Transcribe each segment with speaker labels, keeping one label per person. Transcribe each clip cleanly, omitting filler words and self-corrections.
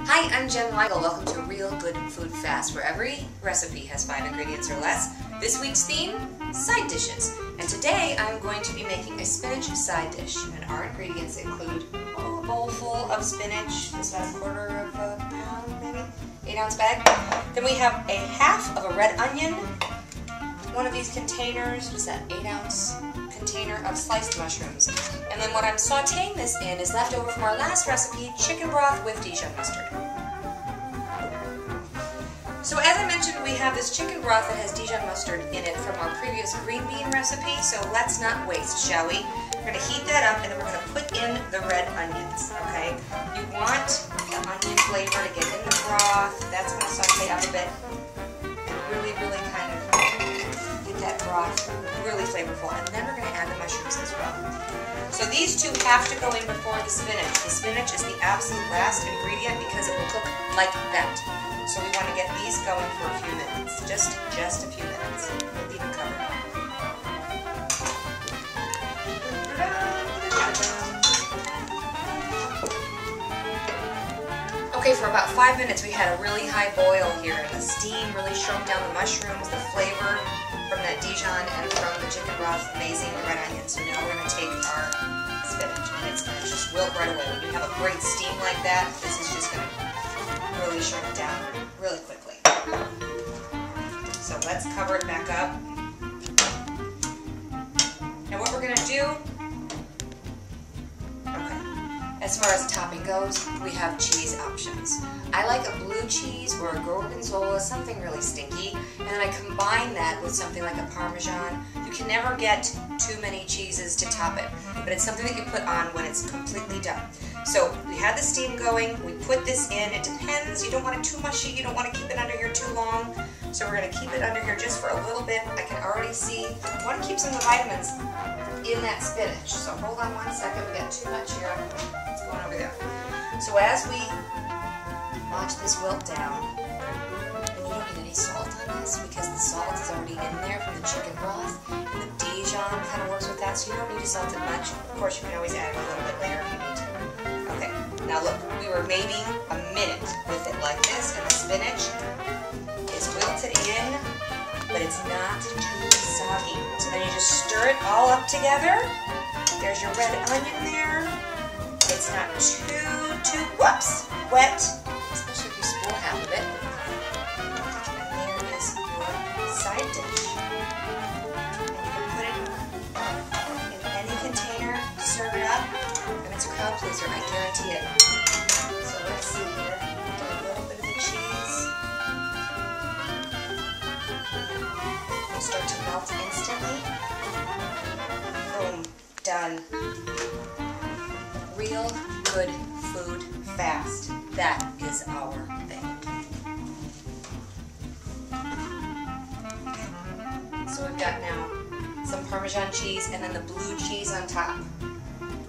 Speaker 1: Hi, I'm Jen Weigel. Welcome to Real Good Food Fast, where every recipe has 5 ingredients or less. This week's theme, side dishes. And today I'm going to be making a spinach side dish. And our ingredients include a bowl full of spinach, this about a quarter of a pound, maybe, 8-ounce bag. Then we have a half of a red onion, one of these containers, what's that, 8-ounce container of sliced mushrooms. And then what I'm sauteing this in is left over from our last recipe, chicken broth with Dijon mustard. So as I mentioned, we have this chicken broth that has Dijon mustard in it from our previous green bean recipe, so let's not waste, shall we? We're going to heat that up and then we're going to put in the red onions, okay? You want the onion flavor to get in the broth. That's going to saute up a bit and really kind of get that broth really flavorful. And then we're going to add the mushrooms as well. So these two have to go in before the spinach. The spinach is the absolute last ingredient because it will cook like that. So we want to get these going for a few minutes, just a few minutes. We'll leave it covered. Okay, for about 5 minutes we had a really high boil here, and the steam really shrunk down the mushrooms, the flavor from that Dijon and from the chicken broth, amazing, the red onion. So now we're going to take our spinach, and it's going to just wilt right away. When you have a great steam like that, this is just going to really shrink down really quickly. So let's cover it back up. Now what we're going to do, as far as topping goes, we have cheese options. I like a blue cheese or a gorgonzola, something really stinky, and then I combine that with something like a Parmesan. You can never get too many cheeses to top it, but it's something that you put on when it's completely done. So we had the steam going, we put this in, it depends, you don't want it too mushy, you don't want to keep it under here too long, so we're going to keep it under here just for a little bit. I can already see, I want to keep some of the vitamins in that spinach, so hold on 1 second, we got too much here, it's going over there. So as we watch this wilt down, and you don't need any salt on this because the salt is already in there from the chicken broth, and the Dijon kind of works with that, so you don't need to salt it much. Of course, you can always add it a little bit later if you need to. Okay, now look, we were maybe a minute with it like this, and the spinach is wilted in, but it's not too soggy. So then you just stir it all up together. There's your red onion there. It's not too wet, especially if you spool half of it. And there is your side dish. And you can put it in any container, serve it up, and it's a crowd pleaser, I guarantee it. So let's see here. Do a little bit of the cheese. It'll start to melt instantly. Boom, done. Real good food fast. That is our thing. So we've got now some Parmesan cheese and then the blue cheese on top.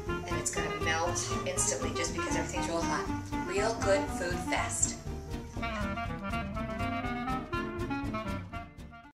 Speaker 1: And it's going to melt instantly just because everything's real hot. Real good food fast.